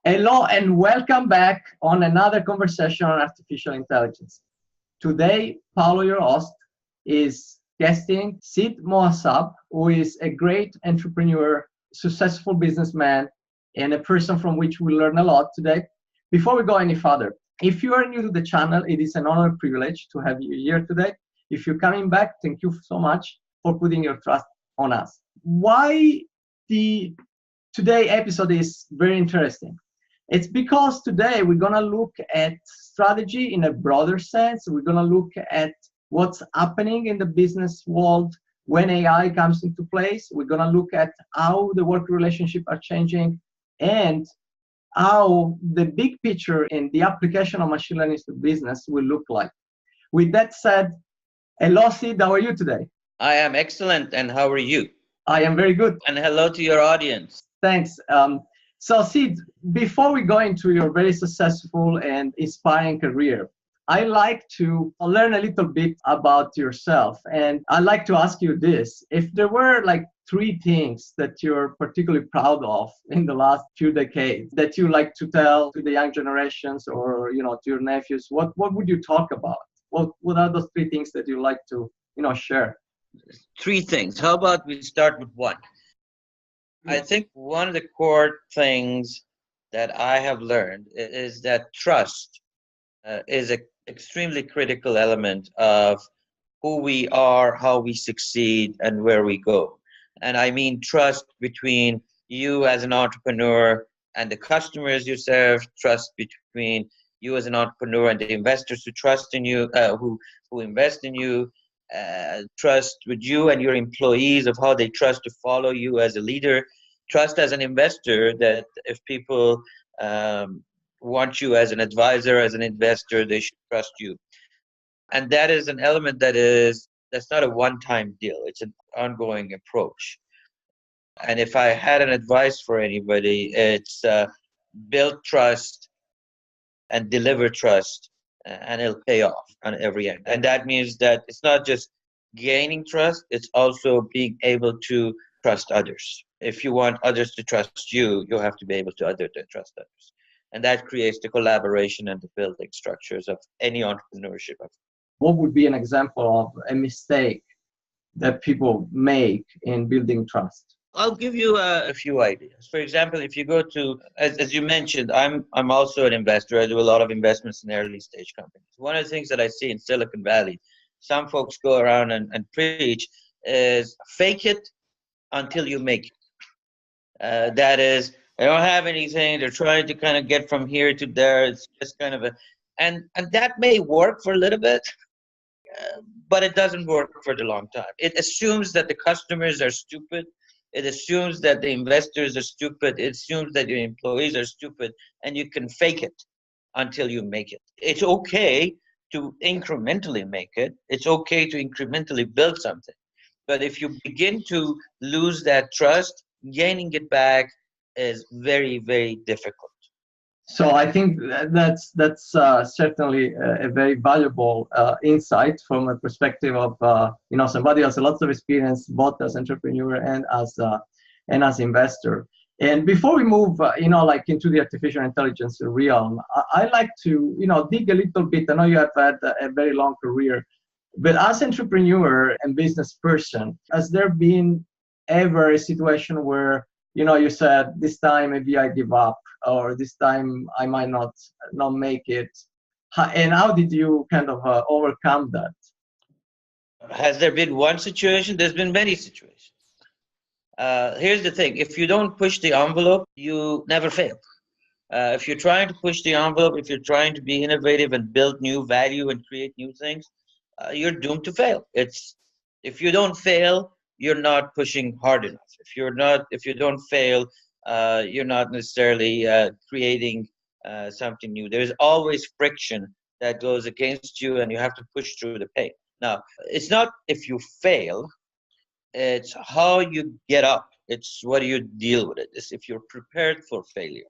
Hello and welcome back on another conversation on artificial intelligence. Today, Paolo, your host, is guesting Sid Mohasseb, who is a great entrepreneur, successful businessman, and a person from which we learn a lot today. Before we go any further, if you are new to the channel, it is an honor and privilege to have you here today. If you're coming back, thank you so much for putting your trust on us. Why the today episode is very interesting? It's because today we're going to look at strategy in a broader sense. We're going to look at what's happening in the business world when AI comes into place. We're going to look at how the work relationships are changing and how the big picture in the application of machine learning to business will look like. With that said, hello, Sid, how are you today? I am excellent, and how are you? I am very good. And hello to your audience. Thanks. So Sid, before we go into your very successful and inspiring career, I like to learn a little bit about yourself. And I'd like to ask you this. If there were like three things that you're particularly proud of in the last few decades that you like to tell to the young generations or, to your nephews, what would you talk about? What are those three things that you like to, share? Three things. How about we start with one? I think one of the core things that I have learned is that trust is an extremely critical element of who we are, how we succeed, and where we go. And I mean trust between you as an entrepreneur and the customers you serve, trust between you as an entrepreneur and the investors who trust in you, who invest in you, trust with you and your employees of how they trust to follow you as a leader, trust as an investor that if people want you as an advisor, as an investor, they should trust you. And that is an element that's not a one-time deal. It's an ongoing approach. And if I had an advice for anybody, it's build trust and deliver trust, and it'll pay off on every end. And that means that it's not just gaining trust, it's also being able to trust others. If you want others to trust you, you have to be able to trust others. And that creates the collaboration and the building structures of any entrepreneurship. What would be an example of a mistake that people make in building trust? I'll give you a few ideas. For example, if you go to, as you mentioned, I'm also an investor. I do a lot of investments in early stage companies. One of the things that I see in Silicon Valley, some folks go around and preach is fake it until you make it. That is, they don't have anything. They're trying to kind of get from here to there. It's just kind of and that may work for a little bit, but it doesn't work for the long time. It assumes that the customers are stupid. It assumes that the investors are stupid. It assumes that your employees are stupid, and you can fake it until you make it. It's okay to incrementally make it. It's okay to incrementally build something. But if you begin to lose that trust, gaining it back is very, very difficult. So I think that's certainly a very valuable insight from a perspective of somebody who has a lot of experience both as entrepreneur and as investor. And before we move into the artificial intelligence realm, I like to dig a little bit. I know you have had a very long career, but as entrepreneur and business person, has there been ever a situation where you said, this time maybe I give up, or this time I might not make it? And how did you kind of overcome that? Has there been one situation? There's been many situations. Here's the thing. If you don't push the envelope, you never fail. If you're trying to push the envelope, if you're trying to be innovative and build new value and create new things, you're doomed to fail. If you don't fail, you're not pushing hard enough. If you don't fail, you're not necessarily creating something new. There's always friction that goes against you, and you have to push through the pain. Now, it's not if you fail, it's how you get up. It's what do you deal with it. It's if you're prepared for failure.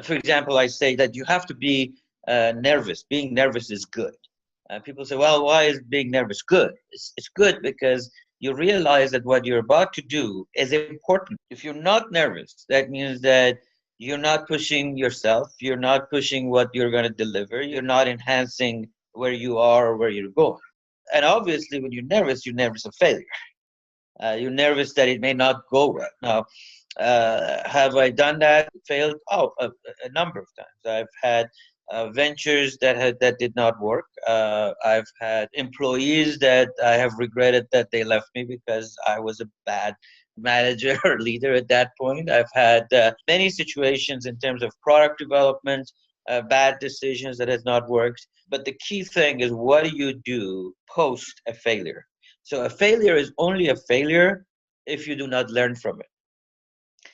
For example, I say that you have to be nervous. Being nervous is good. People say, well, why is being nervous good? It's good because you realize that what you're about to do is important. If you're not nervous, that means that you're not pushing yourself. You're not pushing what you're going to deliver. You're not enhancing where you are or where you're going. And obviously, when you're nervous of failure. You're nervous that it may not go well. Now, have I done that? Failed? Oh, a number of times. I've had ventures that did not work. I've had employees that I have regretted that they left me because I was a bad manager or leader at that point. I've had many situations in terms of product development, bad decisions that has not worked. But the key thing is, what do you do post a failure? So a failure is only a failure if you do not learn from it.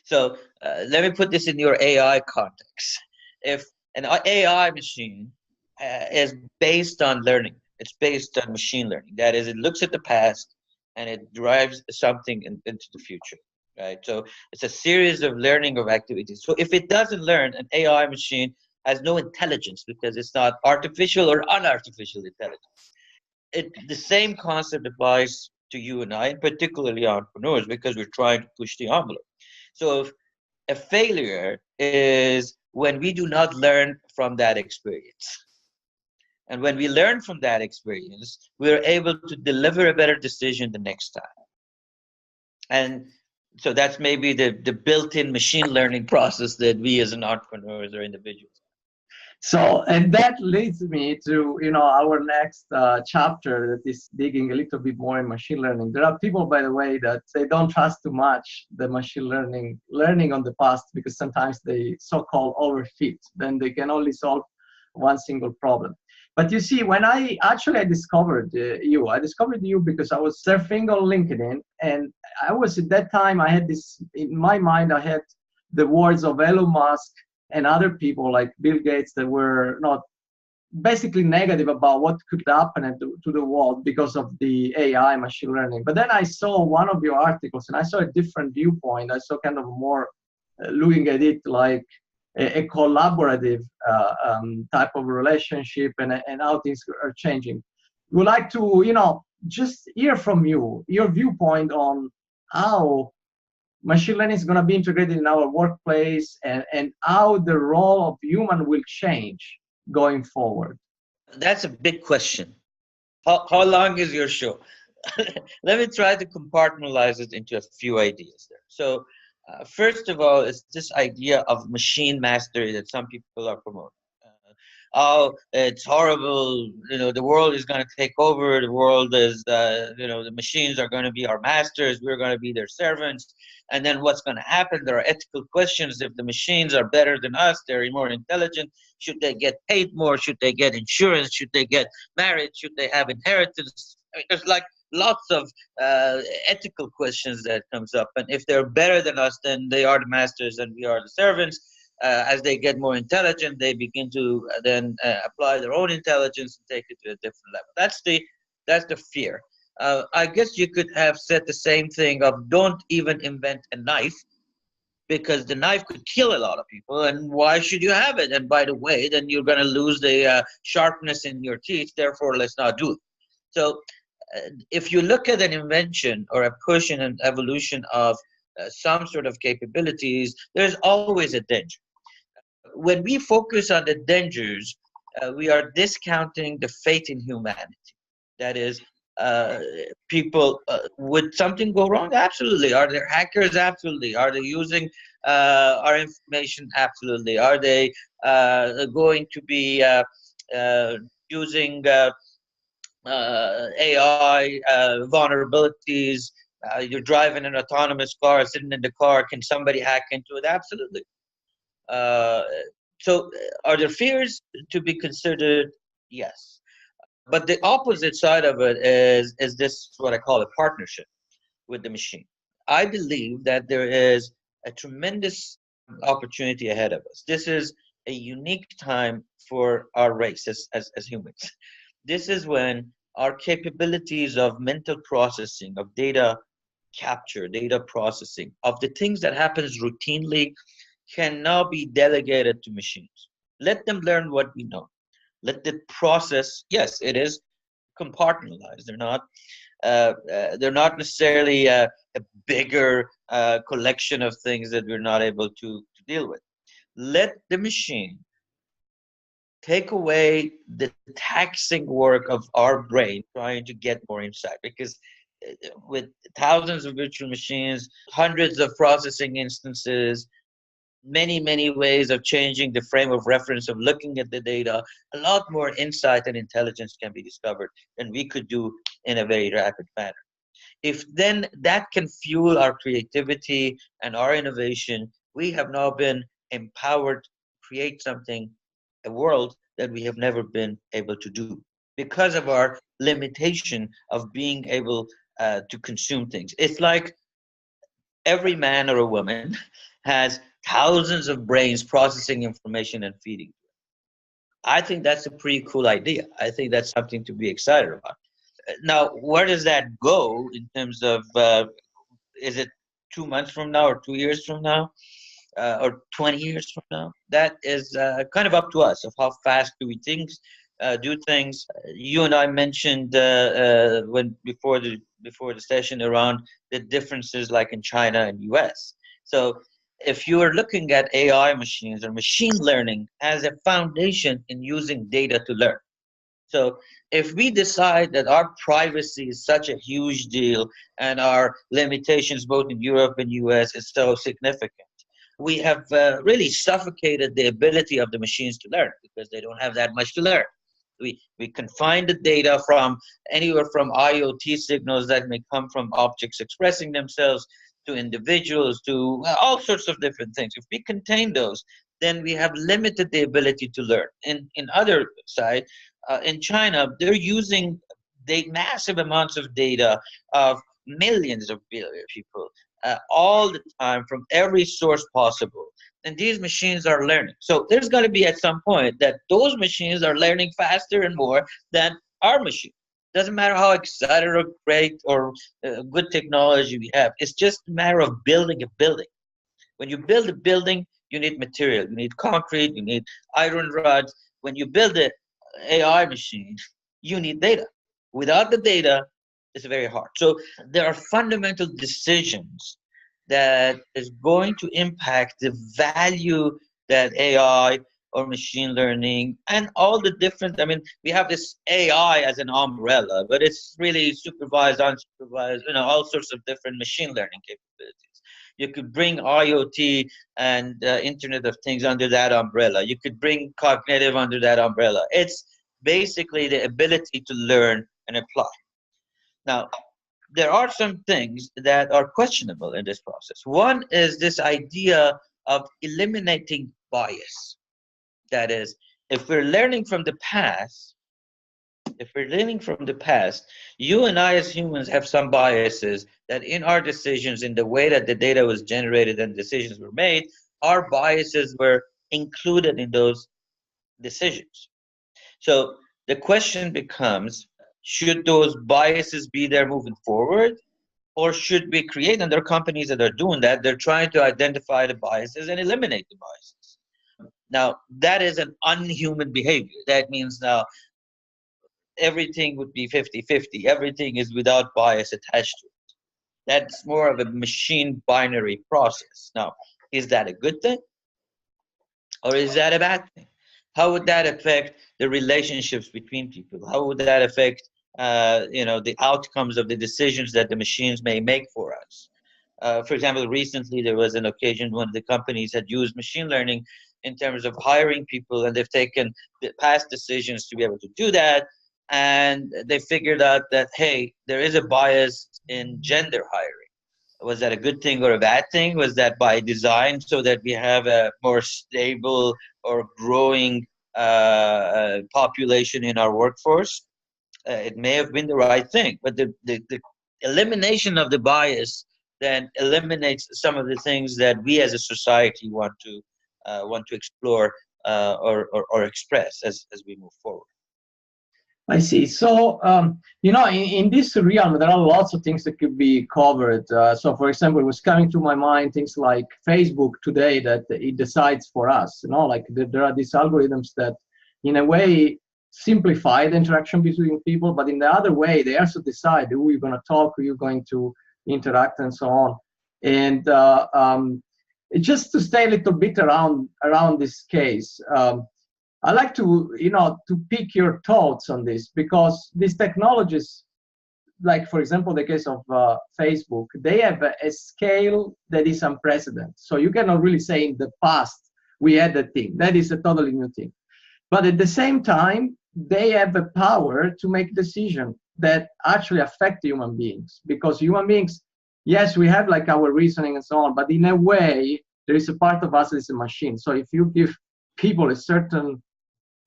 So let me put this in your AI context. If an AI machine is based on learning, it's based on machine learning. That is, it looks at the past and it drives something into the future, right? So it's a series of learning of activities. So if it doesn't learn, an AI machine has no intelligence because it's not artificial or unartificial intelligence. The same concept applies to you and I, and particularly entrepreneurs, because we're trying to push the envelope. So if a failure is when we do not learn from that experience. And when we learn from that experience, we're able to deliver a better decision the next time. And so that's maybe the built-in machine learning process that we as an entrepreneurs or individuals. So, and that leads me to, our next chapter that is digging a little bit more in machine learning. There are people, by the way, that they don't trust too much the machine learning on the past, because sometimes they so-called overfit. Then they can only solve one single problem. But you see, when I discovered you because I was surfing on LinkedIn, and I was at that time, I had this, in my mind, I had the words of Elon Musk and other people like Bill Gates that were not basically negative about what could happen to the world because of the AI machine learning. But then I saw one of your articles and I saw a different viewpoint. I saw kind of more looking at it like a collaborative type of relationship and how things are changing. We'd like to, just hear from you, your viewpoint on how machine learning is going to be integrated in our workplace and how the role of human will change going forward. That's a big question. How long is your show? Let me try to compartmentalize it into a few ideas there. So first of all, it's this idea of machine mastery that some people are promoting. Oh, it's horrible. The world is going to take over. The world is, the machines are going to be our masters. We're going to be their servants. And then what's going to happen? There are ethical questions. If the machines are better than us, they're more intelligent. Should they get paid more? Should they get insurance? Should they get married? Should they have inheritance? I mean, there's like lots of ethical questions that comes up. And if they're better than us, then they are the masters and we are the servants. As they get more intelligent, they begin to then apply their own intelligence and take it to a different level. That's the fear. I guess you could have said the same thing of don't even invent a knife, because the knife could kill a lot of people, and why should you have it? And by the way, then you're going to lose the sharpness in your teeth, therefore let's not do it. So if you look at an invention or a push in an evolution of some sort of capabilities, there's always a danger. When we focus on the dangers, we are discounting the faith in humanity. That is, people, would something go wrong? Absolutely. Are there hackers? Absolutely. Are they using our information? Absolutely. Are they going to be using AI vulnerabilities? You're driving an autonomous car, sitting in the car. Can somebody hack into it? Absolutely. So are there fears to be considered? Yes. But the opposite side of it is this, what I call a partnership with the machine. I believe that there is a tremendous opportunity ahead of us. This is a unique time for our race as humans. This is when our capabilities of mental processing, of data capture, data processing, of the things that happens routinely can now be delegated to machines. Let them learn what we know. Let the process, yes, it is compartmentalized. They're not necessarily a bigger collection of things that we're not able to deal with. let the machine take away the taxing work of our brain trying to get more insight. Because with thousands of virtual machines, hundreds of processing instances, many ways of changing the frame of reference of looking at the data, a lot more insight and intelligence can be discovered than we could do in a very rapid manner. If then that can fuel our creativity and our innovation, we have now been empowered to create something, a world that we have never been able to do because of our limitation of being able to consume things. It's like every man or a woman has thousands of brains processing information and feeding. I think that's a pretty cool idea. I think that's something to be excited about. Now, where does that go in terms of, is it 2 months from now or 2 years from now? Or 20 years from now? That is kind of up to us of how fast do we do things. You and I mentioned when before the session around the differences like in China and US. So if you are looking at AI machines or machine learning as a foundation in using data to learn. So if we decide that our privacy is such a huge deal and our limitations both in Europe and US is so significant, we have really suffocated the ability of the machines to learn because they don't have that much to learn. We confine the data from anywhere from IoT signals that may come from objects expressing themselves to individuals to all sorts of different things. If we contain those, then we have limited the ability to learn. In other side, in China, they're using massive amounts of data of millions of people all the time from every source possible. And these machines are learning. So there's going to be at some point that those machines are learning faster and more than our machine. Doesn't matter how excited or great or good technology we have. It's just a matter of building a building. When you build a building, you need material. You need concrete. You need iron rods. When you build an AI machine, you need data. Without the data, it's very hard. So there are fundamental decisions that is going to impact the value that AI or machine learning and all the different, I mean, we have this AI as an umbrella, but it's really supervised, unsupervised, all sorts of different machine learning capabilities. You could bring IoT and Internet of Things under that umbrella. You could bring cognitive under that umbrella. It's basically the ability to learn and apply. Now, there are some things that are questionable in this process. One is this idea of eliminating bias. That is, if we're learning from the past, you and I as humans have some biases that in our decisions, in the way that the data was generated and decisions were made, our biases were included in those decisions. So the question becomes, should those biases be there moving forward? Or should we create, and there are companies that are doing that, they're trying to identify the biases and eliminate the biases. Now, that is an unhuman behavior. That means now everything would be 50-50. Everything is without bias attached to it. That's more of a machine binary process. Now, is that a good thing? Or is that a bad thing? How would that affect the relationships between people? How would that affect the outcomes of the decisions that the machines may make for us? For example, recently there was an occasion when the companies had used machine learning in terms of hiring people, and they've taken the past decisions to be able to do that. And they figured out that, hey, there is a bias in gender hiring. Was that a good thing or a bad thing? Was that by design so that we have a more stable or growing population in our workforce? It may have been the right thing, but the elimination of the bias then eliminates some of the things that we as a society want to explore or express as we move forward. I see. So, in this realm, there are lots of things that could be covered. So, for example, it was coming to my mind things like Facebook today that it decides for us. Like there are these algorithms that, in a way, simplify the interaction between people, but in the other way, they also decide who you're going to talk, who you're going to interact, and so on. And just to stay a little bit around this case, I like to to pick your thoughts on this, because these technologies, like for example the case of Facebook, they have a scale that is unprecedented. So you cannot really say in the past we had that thing. That is a totally new thing. But at the same time, they have the power to make decisions that actually affect human beings, because human beings, yes, we have like our reasoning and so on, but in a way there is a part of us that is a machine. So if you give people a certain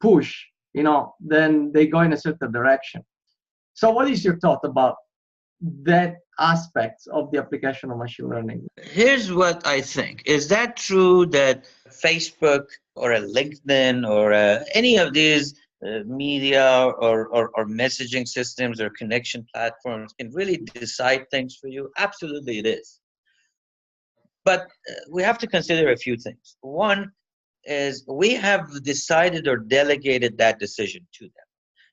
push, then they go in a certain direction. So what is your thought about that aspect of the application of machine learning? Here's what I think. Is that true that Facebook or a LinkedIn or any of these media or messaging systems or connection platforms can really decide things for you? Absolutely it is. But we have to consider a few things. One is we have decided or delegated that decision to them.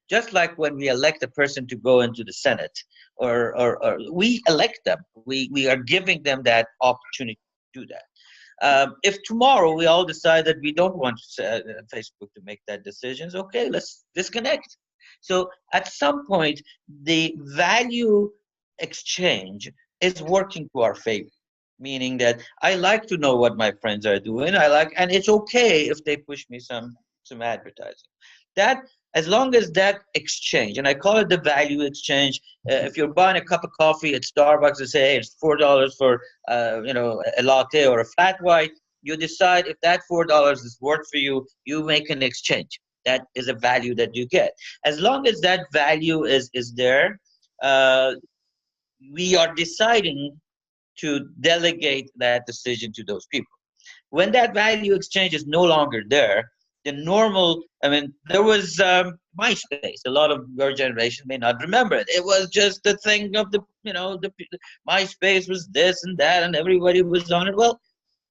Just like when we elect a person to go into the Senate, or we elect them, we are giving them that opportunity to do that. If tomorrow we all decide that we don't want Facebook to make that decisions, okay, let's disconnect. So at some point, the value exchange is working to our favor, meaning that I like to know what my friends are doing. And it's okay if they push me some advertising. That, as long as that exchange, and I call it the value exchange. If you're buying a cup of coffee at Starbucks and say, hey, it's $4 for a latte or a flat white, you decide if that $4 is worth for you, you make an exchange. That is a value that you get. As long as that value is there, we are deciding to delegate that decision to those people. When that value exchange is no longer there, the normal, there was MySpace. A lot of your generation may not remember it. It was just the thing of the MySpace was this and that, and everybody was on it. Well,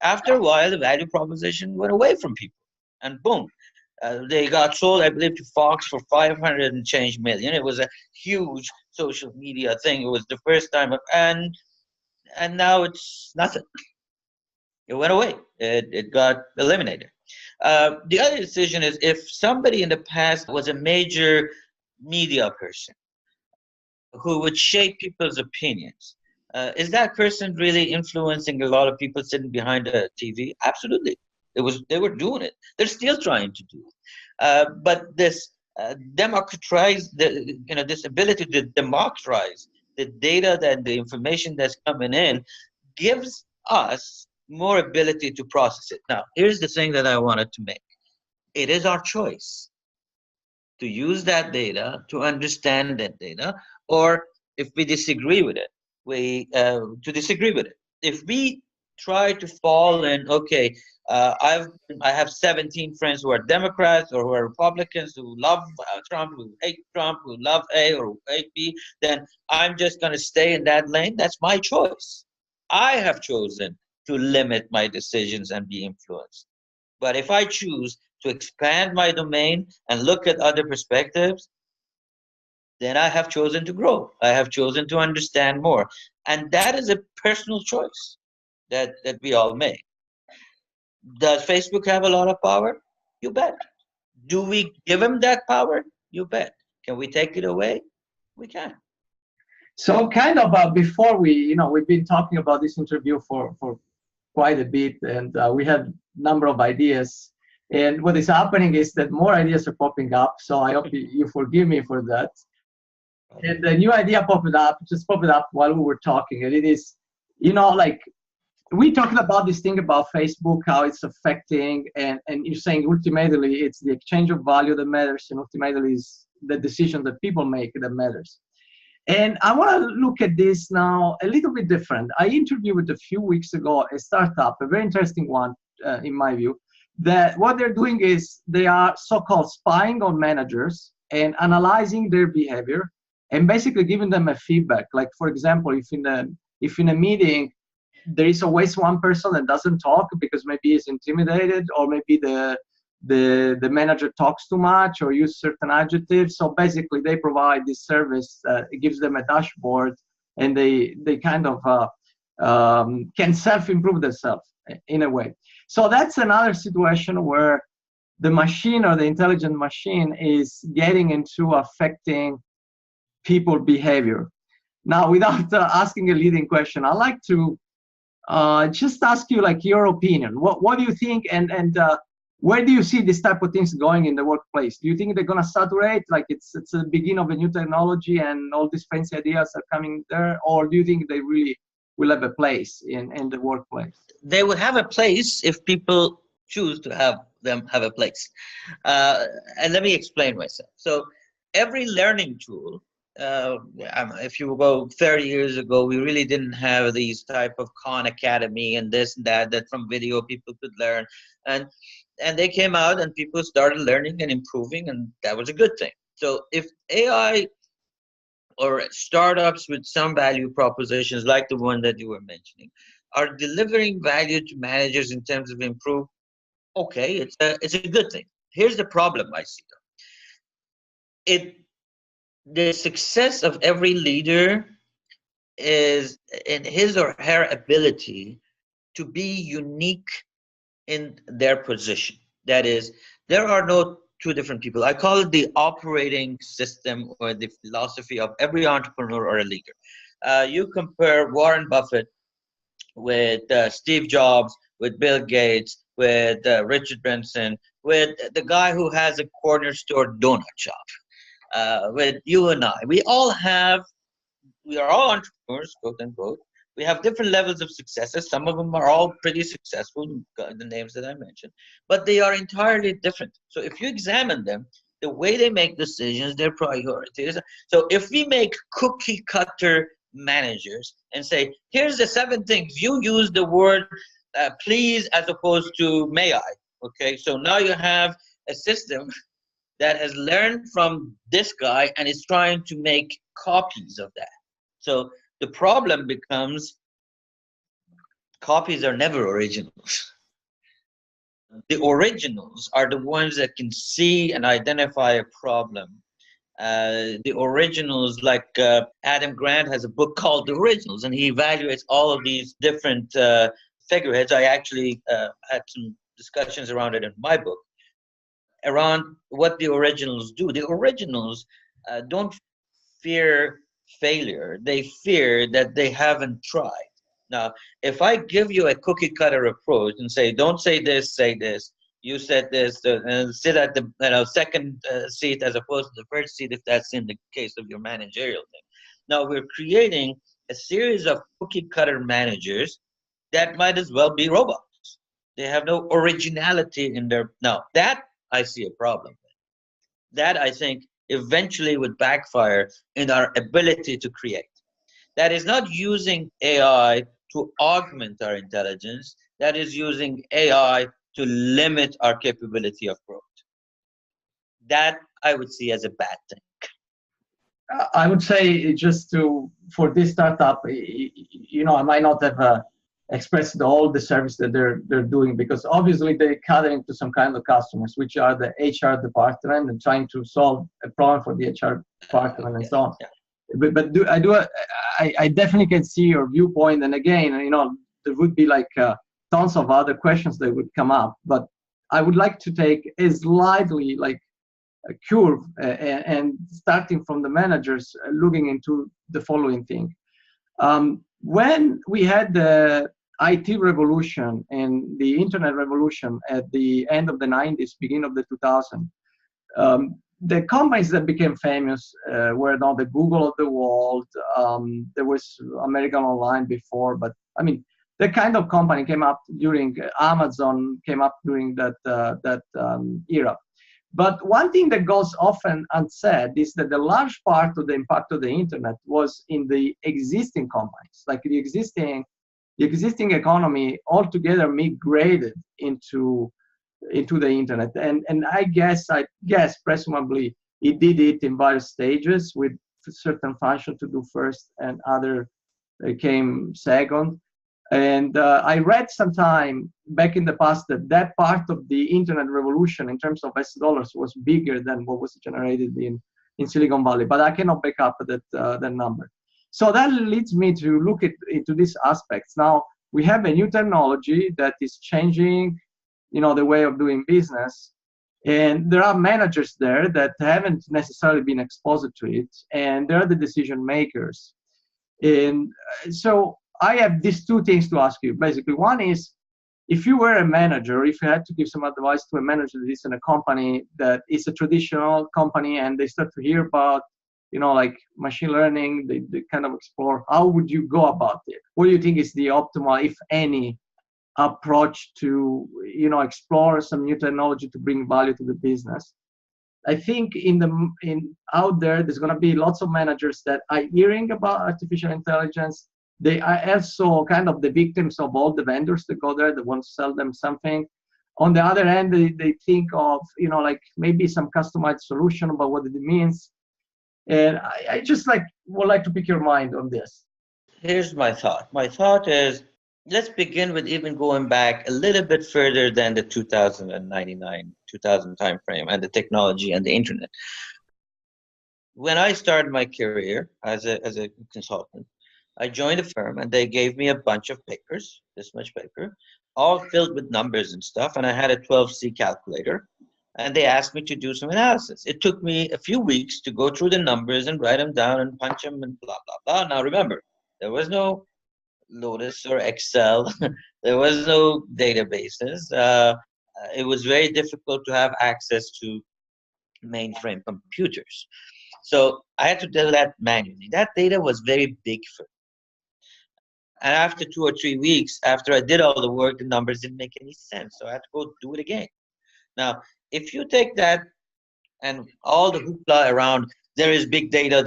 after a while, the value proposition went away from people, and boom, they got sold, I believe, to Fox for 500 and change million. It was a huge social media thing. It was the first time, and now it's nothing. It went away. It got eliminated. The other decision is, if somebody in the past was a major media person who would shape people's opinions, is that person really influencing a lot of people sitting behind a TV? Absolutely. They were doing it. They're still trying to do it. But this this ability to democratize the data, that the information that's coming in, gives us more ability to process it. Now, here's the thing that I wanted to make. It is our choice to use that data, to understand that data, or if we disagree with it, to disagree with it. If we try to fall in, okay, I have 17 friends who are Democrats or who are Republicans, who love Trump, who hate Trump, who love A or hate B, then I'm just going to stay in that lane. That's my choice. I have chosen to limit my decisions and be influenced. But if I choose to expand my domain and look at other perspectives, then I have chosen to grow. I have chosen to understand more. And that is a personal choice that we all make. Does Facebook have a lot of power? You bet. Do we give them that power? You bet. Can we take it away? We can. So kind of before we've been talking about this interview for quite a bit, and we have a number of ideas. And what is happening is that more ideas are popping up. So I hope you forgive me for that. And the new idea popped up while we were talking. And it is, like, we talked about this thing about Facebook, how it's affecting, and you're saying ultimately it's the exchange of value that matters, and ultimately is the decision that people make that matters. And I want to look at this now a little bit different. I interviewed a few weeks ago a startup, a very interesting one, in my view, that what they're doing is they are so-called spying on managers and analyzing their behavior and basically giving them a feedback. Like, for example, if in a meeting there is always one person that doesn't talk because maybe he's intimidated, or maybe the manager talks too much or use certain adjectives. So basically they provide this service. It gives them a dashboard, and they kind of can self-improve themselves. in a way. So that's another situation where the machine or the intelligent machine is getting into affecting people behavior. Now, without asking a leading question, I'd like to just ask you like your opinion. What do you think, and where do you see this type of things going in the workplace? Do you think they're gonna saturate, like it's the beginning of a new technology and all these fancy ideas are coming there, or do you think they really will have a place in the workplace? They will have a place if people choose to have them have a place. And let me explain myself. So every learning tool, if you go 30 years ago, we really didn't have these type of Khan Academy and this and that from video people could learn. And they came out and people started learning and improving, and that was a good thing. So if AI or startups with some value propositions like the one that you were mentioning are delivering value to managers in terms of improve, okay, it's a good thing. Here's the problem I see though. The success of every leader is in his or her ability to be unique in their position. That is, there are no two different people. I call it the operating system or the philosophy of every entrepreneur or a leader. You compare Warren Buffett with Steve Jobs, with Bill Gates, with Richard Branson, with the guy who has a corner store donut shop, with you and I. We are all entrepreneurs, quote unquote. We have different levels of successes. Some of them are all pretty successful, the names that I mentioned, but they are entirely different. So if you examine them, the way they make decisions, their priorities. So if we make cookie cutter managers and say, here's the 7 things, you use the word please as opposed to may I. Okay, so now you have a system that has learned from this guy and is trying to make copies of that. So the problem becomes copies are never originals. The originals are the ones that can see and identify a problem. The originals, like Adam Grant has a book called The Originals, and he evaluates all of these different figureheads. I actually had some discussions around it in my book, around what the originals do. The originals don't fear failure. They fear that they haven't tried. Now, if I give you a cookie cutter approach and say, don't say this, say this, you said this, and sit at the second seat as opposed to the first seat, if that's in the case of your managerial thing. Now, we're creating a series of cookie cutter managers that might as well be robots. They have no originality in their, now that I see a problem with. That I think eventually would backfire in our ability to create. That is not using AI to augment our intelligence. That is using AI to limit our capability of growth. That I would see as a bad thing. I would say just for this startup, I might not have expressed all the service that they're doing, because obviously they're catering to some kind of customers, which are the HR department and trying to solve a problem for the HR department and so on. Yeah. But I definitely can see your viewpoint, and again, there would be like tons of other questions that would come up, but I would like to take a slightly like a curve and starting from the managers, looking into the following thing. When we had the IT revolution and the internet revolution at the end of the 90s, beginning of the 2000s, the companies that became famous were not the Google of the world. There was American Online before, but I mean, the kind of company came up during Amazon came up during that era. But one thing that goes often unsaid is that the large part of the impact of the internet was in the existing companies, like the existing economy altogether migrated into the internet, and I guess presumably it did it in various stages, with certain function to do first and other came second. And I read sometime back in the past that part of the internet revolution in terms of US dollars was bigger than what was generated in Silicon Valley, but I cannot back up that number. So that leads me to look into these aspects. Now, we have a new technology that is changing, the way of doing business. And there are managers there that haven't necessarily been exposed to it, and they're the decision makers. And so I have these two things to ask you. Basically, one is, if you were a manager, if you had to give some advice to a manager that is in a company that is a traditional company and they start to hear about, like machine learning, they kind of explore, how would you go about it? What do you think is the optimal, if any, approach to, explore some new technology to bring value to the business? I think out there's going to be lots of managers that are hearing about artificial intelligence. They are also kind of the victims of all the vendors that go there that want to sell them something. On the other hand, they think of, like maybe some customized solution about what it means. And I just would like to pick your mind on this. Here's my thought. My thought is, let's begin with even going back a little bit further than the 2099, 2000 timeframe and the technology and the internet. When I started my career as a consultant, I joined a firm and they gave me a bunch of papers, this much paper, all filled with numbers and stuff. And I had a 12C calculator. And they asked me to do some analysis. It took me a few weeks to go through the numbers and write them down and punch them and blah, blah, blah. Now remember, there was no Lotus or Excel. There was no databases. It was very difficult to have access to mainframe computers. So I had to do that manually. That data was very big for me. And after 2 or 3 weeks, after I did all the work, the numbers didn't make any sense. So I had to go do it again. Now, if you take that and all the hoopla around, there's big data,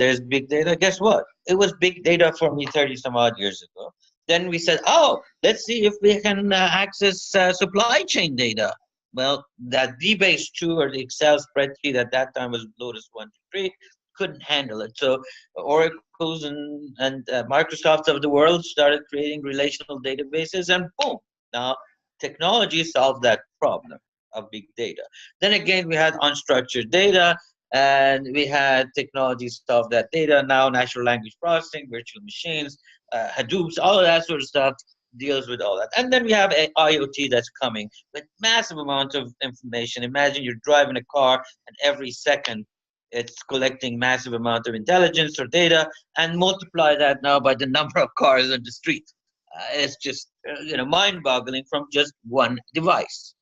guess what? It was big data for me 30 some odd years ago. Then we said, oh, let's see if we can access supply chain data. Well, that DBase2 or the Excel spreadsheet at that time was Lotus 123, couldn't handle it. So Oracles and Microsoft of the world started creating relational databases, and boom, now technology solved that problem of big data. Then again, we had unstructured data, and we had technology solve that data. Now natural language processing, virtual machines, Hadoops, all of that sort of stuff deals with all that. And then we have IoT that's coming with massive amounts of information. Imagine you're driving a car and every second it's collecting massive amount of intelligence or data, and multiply that now by the number of cars on the street. It's just mind-boggling from just one device,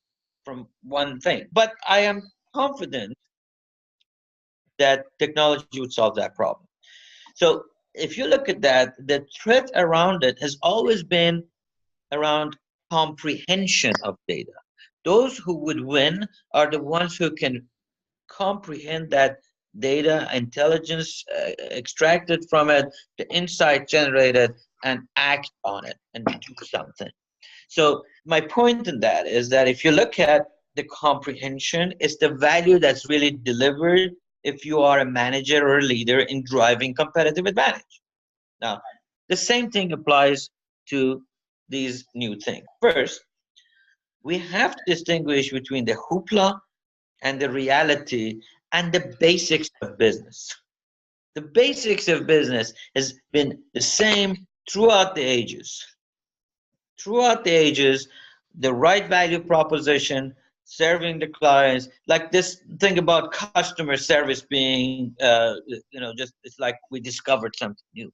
from one thing. But I am confident that technology would solve that problem. So if you look at that, the threat around it has always been around comprehension of data. Those who would win are the ones who can comprehend that data, intelligence extracted from it, the insight generated, and act on it and do something. So my point in that is that if you look at the comprehension, it's the value that's really delivered if you are a manager or a leader in driving competitive advantage. Now, the same thing applies to these new things. First, we have to distinguish between the hoopla and the reality and the basics of business. The basics of business has been the same throughout the ages. Throughout the ages, the right value proposition, serving the clients, like this thing about customer service being, just it's like we discovered something new.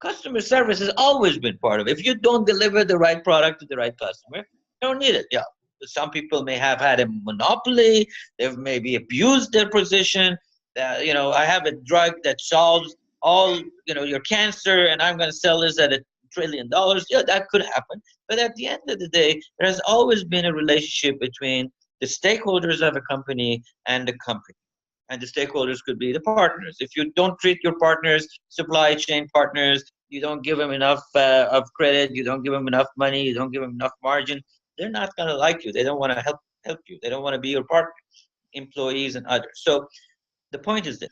Customer service has always been part of it. If you don't deliver the right product to the right customer, you don't need it. Yeah, some people may have had a monopoly. They've maybe abused their position. I have a drug that solves all, your cancer, and I'm going to sell this at $1 trillion. Yeah, that could happen. But at the end of the day, there has always been a relationship between the stakeholders of a company and the company. And the stakeholders could be the partners. If you don't treat your partners, supply chain partners, you don't give them enough of credit, you don't give them enough money, you don't give them enough margin, they're not going to like you. They don't want to help you. They don't want to be your partner, employees and others. So the point is that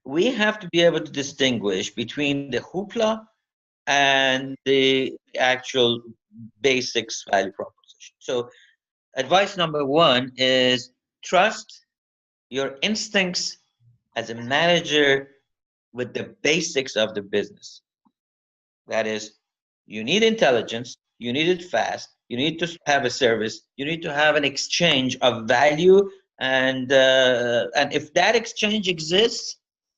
we have to be able to distinguish between the hoopla and the actual basics value proposition. So advice number one is trust your instincts as a manager with the basics of the business. That is You need intelligence. You need it fast. You need to have a service. You need to have an exchange of value, and if that exchange exists,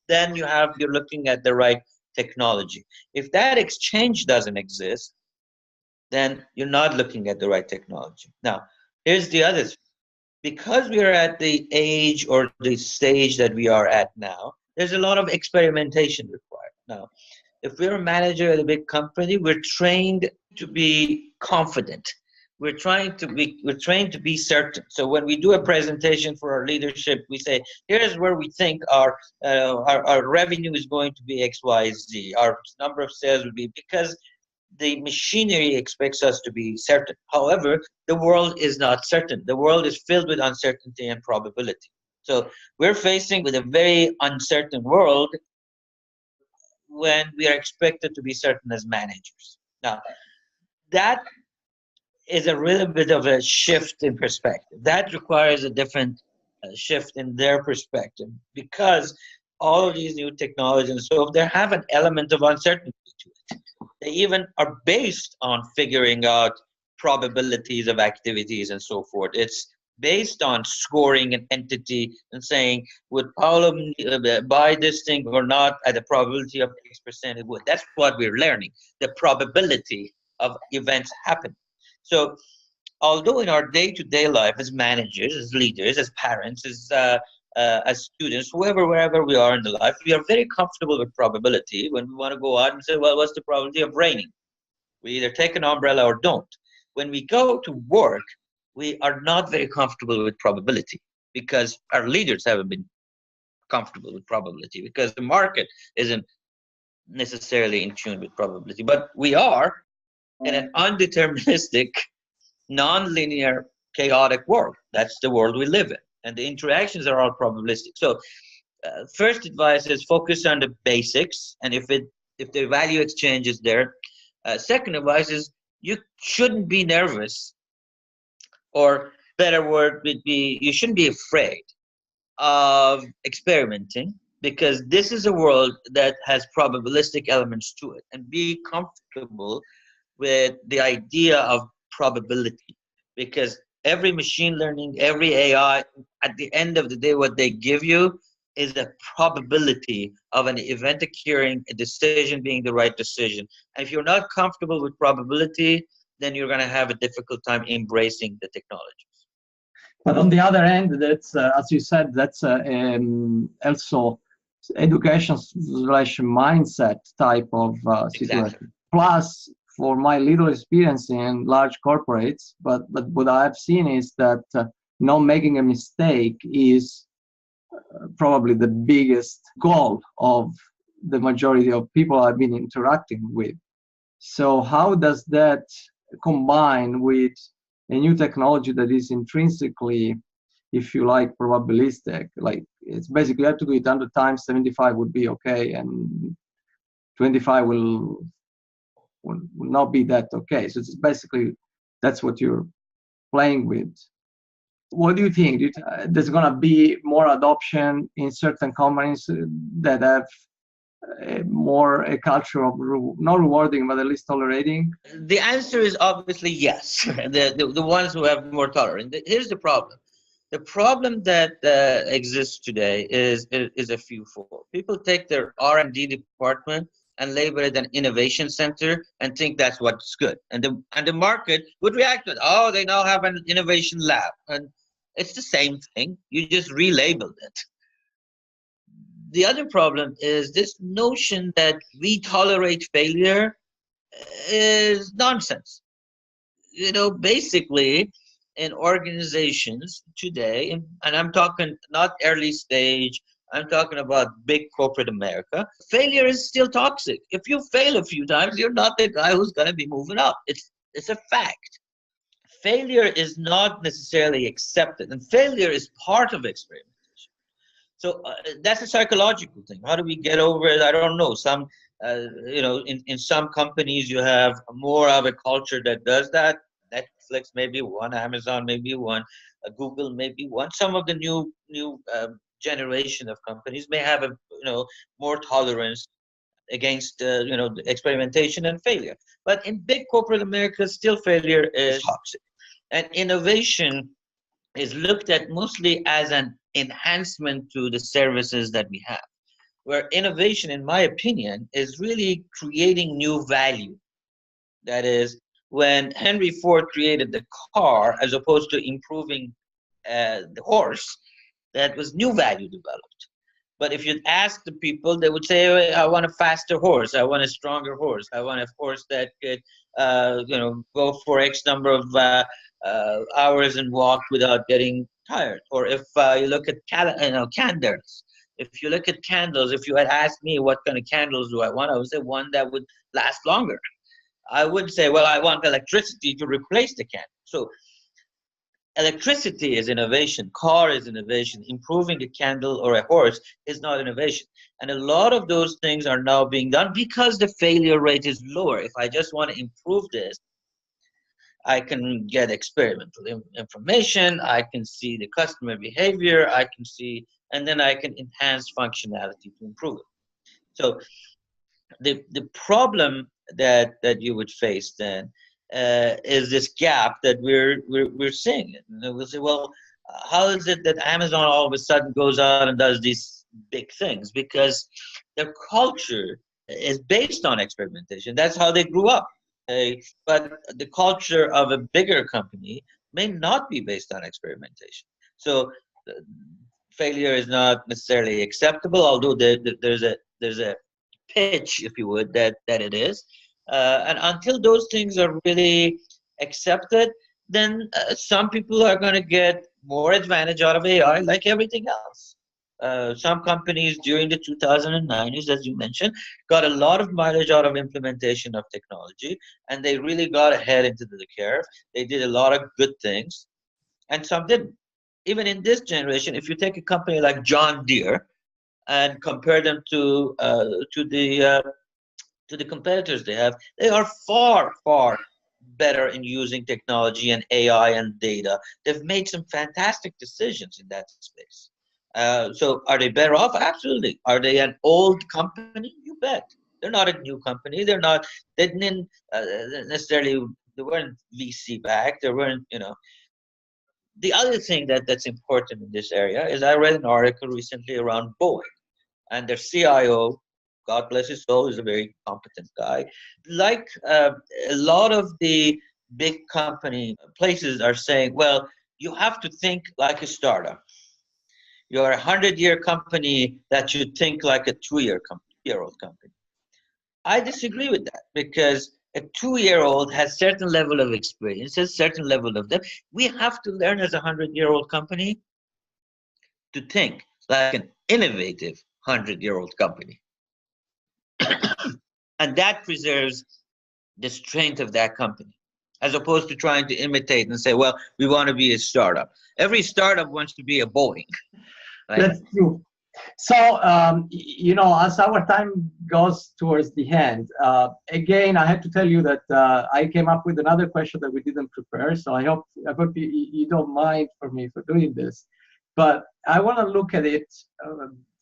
then you're looking at the right technology. If that exchange doesn't exist, then you're not looking at the right technology. Now, here's the other thing. Because we are at the age or the stage that we are at now, there's a lot of experimentation required. Now, if we're a manager at a big company, we're trained to be confident. We're trained to be certain. So when we do a presentation for our leadership, we say, here's where we think our revenue is going to be X, Y, Z. Our number of sales will be, because the machinery expects us to be certain. However, the world is not certain. The world is filled with uncertainty and probability. So we're facing with a very uncertain world when we are expected to be certain as managers. Now, that is a little bit of a shift in perspective. That requires a different shift in their perspective, because all of these new technologies and so they have an element of uncertainty to it. They even are based on figuring out probabilities of activities and so forth. It's based on scoring an entity and saying, would Paolo buy this thing or not at a probability of X%? It would. That's what we're learning, the probability of events happening. So although in our day-to-day life as managers, as leaders, as parents, as students, wherever we are in the life, we are very comfortable with probability. When we want to go out and say, well, what's the probability of raining? We either take an umbrella or don't. When we go to work, we are not very comfortable with probability, because our leaders haven't been comfortable with probability, because the market isn't necessarily in tune with probability. But we are in an undeterministic, non-linear, chaotic world. That's the world we live in, and the interactions are all probabilistic. So first advice is focus on the basics, and if the value exchange is there. Second advice is you shouldn't be nervous, or better word would be you shouldn't be afraid of experimenting, because this is a world that has probabilistic elements to it, and be comfortable with the idea of probability, because every machine learning, every AI, at the end of the day, what they give you is a probability of an event occurring, a decision being the right decision. And if you're not comfortable with probability, then you're going to have a difficult time embracing the technologies. But on the other hand, that's as you said, that's also education slash mindset type of situation. Exactly. Plus, for my little experience in large corporates, but what I've seen is that not making a mistake is probably the biggest goal of the majority of people I've been interacting with. So how does that combine with a new technology that is intrinsically, if you like, probabilistic? Like, it's basically you have to do it 100 times, 75 would be okay, and 25 will not be that okay. So it's basically, that's what you're playing with. What do you think? There's going to be more adoption in certain companies that have more a culture of not rewarding, but at least tolerating? The answer is obviously yes. The ones who have more tolerance. Here's the problem. The problem that exists today is a fewfold. People take their R&D department and label it an innovation center and think that's what's good. And the market would react to it. Oh, they now have an innovation lab. And it's the same thing. You just relabeled it. The other problem is this notion that we tolerate failure is nonsense. Basically, in organizations today, and I'm talking not early stage, I'm talking about big corporate America, failure is still toxic. If you fail a few times, you're not the guy who's going to be moving up. It's a fact. Failure is not necessarily accepted, and failure is part of experimentation. So that's a psychological thing. How do we get over it? I don't know. In some companies, you have more of a culture that does that. Netflix maybe one, Amazon maybe one, Google maybe one. Some of the new generation of companies may have more tolerance against the experimentation and failure. But in big corporate America, still failure is toxic. And innovation is looked at mostly as an enhancement to the services that we have, where innovation, in my opinion, is really creating new value. That is, when Henry Ford created the car, as opposed to improving the horse, that was new value developed. But if you'd ask the people, they would say, I want a faster horse, I want a stronger horse, I want a horse that could go for X number of hours and walk without getting tired. Or if you look at candles, if you look at candles, if you had asked me what kind of candles do I want, I would say one that would last longer. I would say, well, I want electricity to replace the candle. So electricity is innovation, car is innovation, improving a candle or a horse is not innovation. And a lot of those things are now being done because the failure rate is lower. If I just want to improve this, I can get experimental information, I can see the customer behavior, I can see, and then I can enhance functionality to improve it. So the problem that you would face then is this gap that we're seeing. And we'll say, well, how is it that Amazon all of a sudden goes out and does these big things? Because their culture is based on experimentation. That's how they grew up. But the culture of a bigger company may not be based on experimentation. So failure is not necessarily acceptable, although there's a pitch, if you would, that it is. And until those things are really accepted, then some people are going to get more advantage out of AI, like everything else. Some companies during the 2009s, as you mentioned, got a lot of mileage out of implementation of technology, and they really got ahead into the curve. They did a lot of good things, and some didn't. Even in this generation, if you take a company like John Deere and compare them to the competitors they are far, far better in using technology and AI and data. They've made some fantastic decisions in that space. So are they better off? Absolutely. Are they an old company? You bet. They're not a new company. They didn't necessarily, they weren't VC backed. They weren't, The other thing that's important in this area is I read an article recently around Boeing, and their CIO, God bless his soul, is a very competent guy. Like a lot of the big company places are saying, well, you have to think like a startup. You're a 100-year company that should think like a 2-year-old company. I disagree with that, because a 2-year-old has certain level of experience, a certain level of depth. We have to learn as a 100-year-old company to think like an innovative 100-year-old company. And that preserves the strength of that company, as opposed to trying to imitate and say, well, we want to be a startup. Every startup wants to be a Boeing. Right? That's true. So, as our time goes towards the end, again, I have to tell you that I came up with another question that we didn't prepare. So I hope you don't mind for me for doing this. But I want to look at it.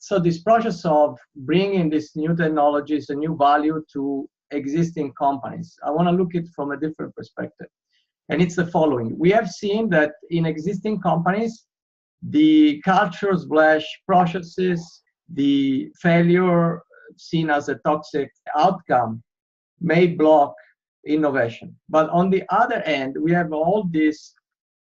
So this process of bringing these new technologies, a new value to existing companies, I want to look at it from a different perspective. And it's the following. We have seen that in existing companies, the culture/processes, the failure seen as a toxic outcome may block innovation. But on the other end, we have all these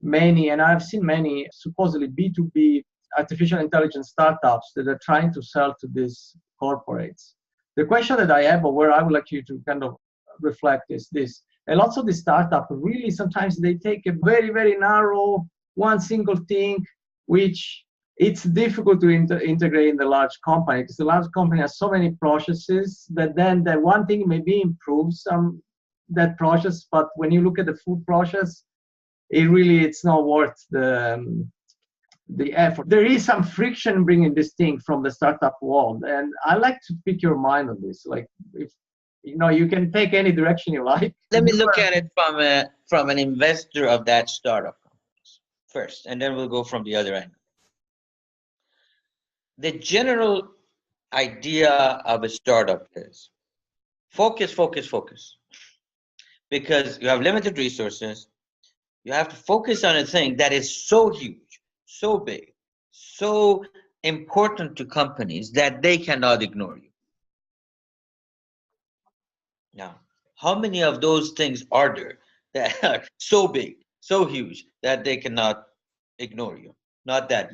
many, and I've seen many supposedly B2B artificial intelligence startups that are trying to sell to these corporates. The question that I have, or where I would like you to kind of reflect, is this. And lots of the startups really sometimes they take a very, very narrow, one single thing, which it's difficult to integrate in the large company, because the large company has so many processes that then that one thing maybe improves that process, but when you look at the full process, it's not worth the effort. There is some friction bringing this thing from the startup world, and I like to pick your mind on this. Like, if you can take any direction you like. Let me look at it from an investor of that startup first, and then we'll go from the other end. The general idea of a startup is focus, focus, focus. Because you have limited resources, you have to focus on a thing that is so huge, so big, so important to companies that they cannot ignore you. Now, how many of those things are there that are so big, so huge that they cannot ignore you? Not that.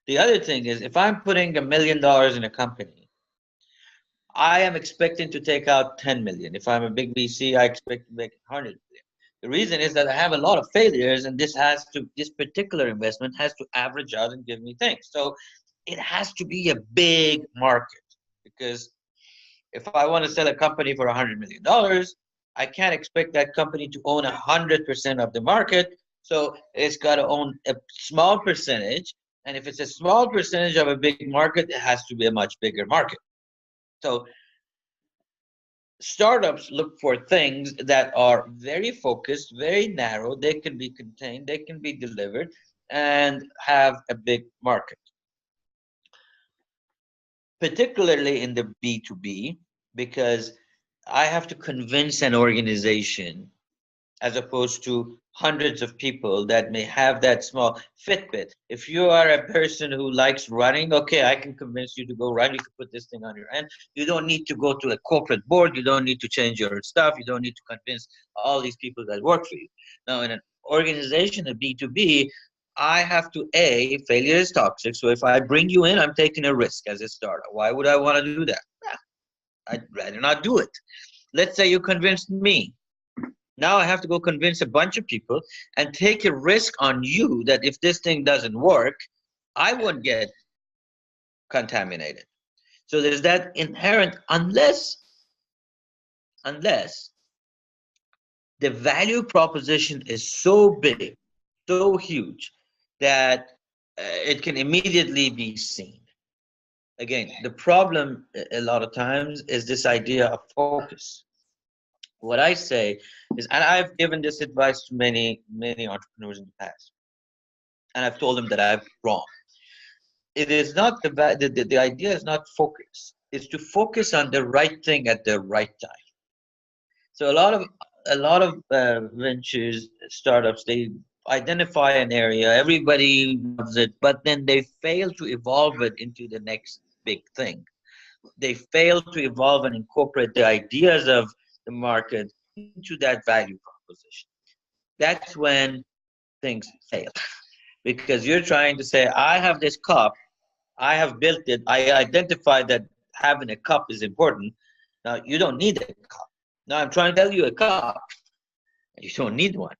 The other thing is, if I'm putting $1 million in a company, I am expecting to take out 10 million. If I'm a big VC, I expect to make 100 million. The reason is that I have a lot of failures, and this particular investment has to average out and give me things. So it has to be a big market, because if I want to sell a company for $100 million, I can't expect that company to own 100% of the market. So it's got to own a small percentage. And if it's a small percentage of a big market, it has to be a much bigger market. So startups look for things that are very focused, very narrow. They can be contained, they can be delivered, and have a big market. Particularly in the B2B, because I have to convince an organization as opposed to hundreds of people that may have that small Fitbit. If you are a person who likes running, okay, I can convince you to go run. You can put this thing on your hand. You don't need to go to a corporate board. You don't need to change your stuff. You don't need to convince all these people that work for you. Now, in an organization, a B2B, I have to, failure is toxic. So if I bring you in, I'm taking a risk as a startup. Why would I want to do that? I'd rather not do it. Let's say you convinced me. Now I have to go convince a bunch of people and take a risk on you that if this thing doesn't work, I won't get contaminated. So there's that inherent, unless the value proposition is so big, so huge, that it can immediately be seen. Again, the problem a lot of times is this idea of focus. What I say is, and I've given this advice to many entrepreneurs in the past, and I've told them that I'm wrong. It is not the idea is not focus. It's to focus on the right thing at the right time. So a lot of ventures, startups, they identify an area, everybody loves it, but then they fail to evolve it into the next big thing. They fail to evolve and incorporate the ideas of the market into that value proposition. That's when things fail. Because you're trying to say, I have this cup, I have built it, I identified that having a cup is important. Now, you don't need a cup. Now, I'm trying to sell you a cup. You don't need one.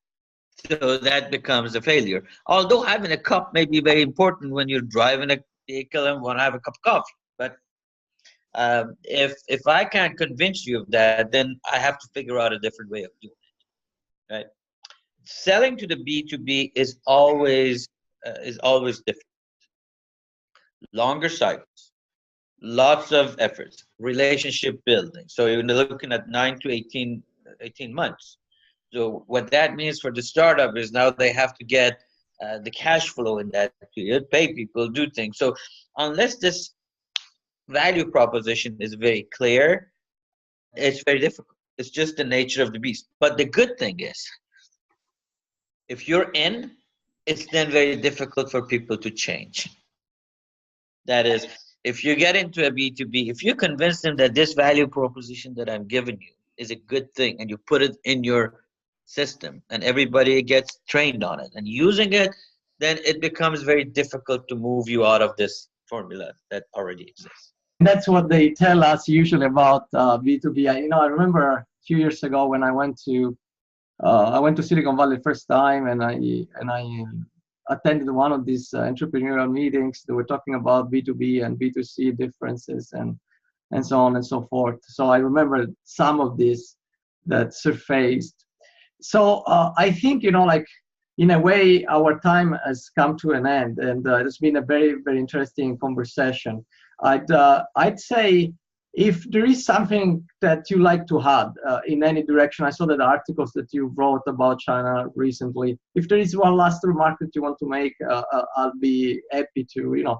So that becomes a failure. Although having a cup may be very important when you're driving a vehicle and want to have a cup of coffee. But if I can't convince you of that, then I have to figure out a different way of doing it, right? Selling to the B2B is always different. Longer cycles, lots of efforts, relationship building. So you're looking at 9 to 18 months. So what that means for the startup is now they have to get the cash flow in that period, pay people, do things. So unless this value proposition is very clear, it's very difficult. It's just the nature of the beast. But the good thing is, if you're in, it's then very difficult for people to change. That is, if you get into a B2B, if you convince them that this value proposition that I'm giving you is a good thing, and you put it in your system and everybody gets trained on it and using it, then it becomes very difficult to move you out of this formula that already exists. That's what they tell us usually about B2B. I remember a few years ago when I went to Silicon Valley first time, and I attended one of these entrepreneurial meetings. They were talking about B2B and B2C differences and so on and so forth. So I remember some of this that surfaced. So I think, like, in a way, our time has come to an end, and it's been a very, very interesting conversation. I'd say, if there is something that you like to add in any direction, I saw that the articles that you wrote about China recently. If there is one last remark that you want to make, I'll be happy to,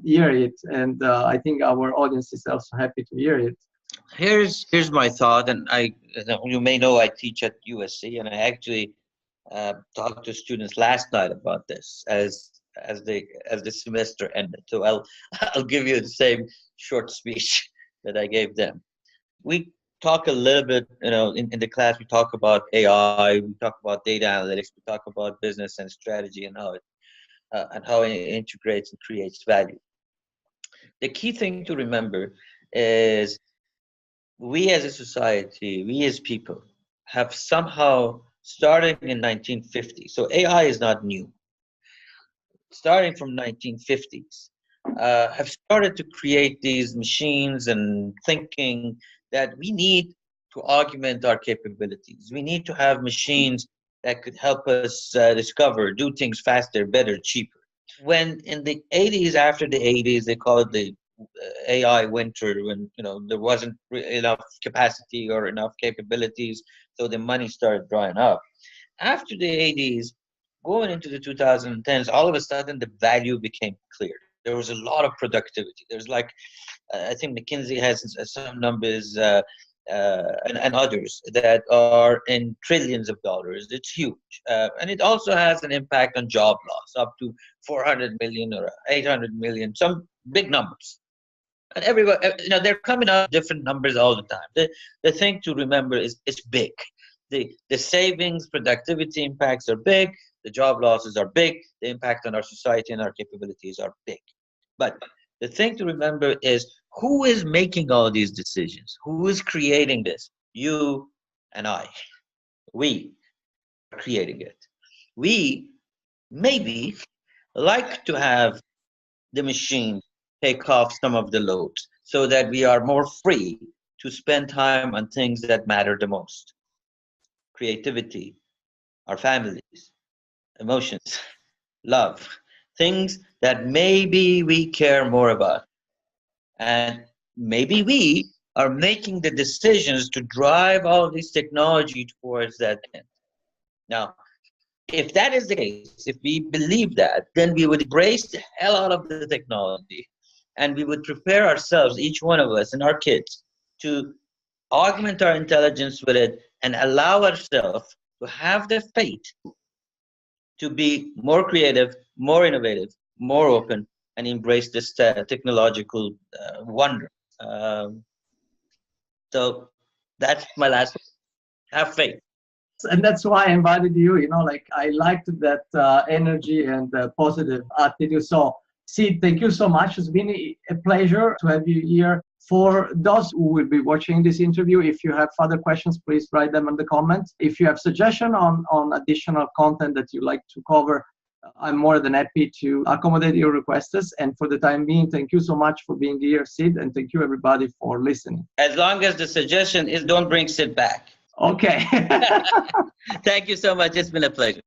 hear it, and I think our audience is also happy to hear it. Here's my thought, and you may know I teach at USC, and I actually talked to students last night about this as the semester ended. So I'll give you the same short speech that I gave them. We talk a little bit, in the class we talk about AI, we talk about data analytics, we talk about business and strategy and how it integrates and creates value. The key thing to remember is we as a society, we as people have somehow starting in 1950. So AI is not new. Starting from 1950s, have started to create these machines and thinking that we need to augment our capabilities. We need to have machines that could help us discover, do things faster, better, cheaper. When in the 80s, after the 80s, they call it the AI winter, when there wasn't enough capacity or enough capabilities, so the money started drying up. After the 80s, going into the 2010s, all of a sudden the value became clear. There was a lot of productivity. There's I think McKinsey has some numbers and others that are in trillions of dollars. It's huge. And it also has an impact on job loss, up to 400 million or 800 million, some big numbers. And everybody, they're coming up with different numbers all the time. The thing to remember is it's big. The savings, productivity impacts are big. The job losses are big. The impact on our society and our capabilities are big. But the thing to remember is who is making all these decisions? Who is creating this? You and I. We are creating it. We maybe like to have the machine take off some of the loads so that we are more free to spend time on things that matter the most. Creativity, our families, emotions, love, things that maybe we care more about. And maybe we are making the decisions to drive all this technology towards that end. Now, if that is the case, if we believe that, then we would embrace the hell out of the technology and we would prepare ourselves, each one of us and our kids, to augment our intelligence with it and allow ourselves to have the faith to be more creative, more innovative, more open, and embrace this technological wonder. So that's my last one. Have faith. And that's why I invited you. I liked that energy and positive attitude. So, Sid, thank you so much. It's been a pleasure to have you here. For those who will be watching this interview, if you have further questions, please write them in the comments. If you have suggestions on additional content that you like to cover, I'm more than happy to accommodate your requests. And for the time being, thank you so much for being here, Sid, and thank you everybody for listening. As long as the suggestion is don't bring Sid back. Okay. Thank you so much. It's been a pleasure.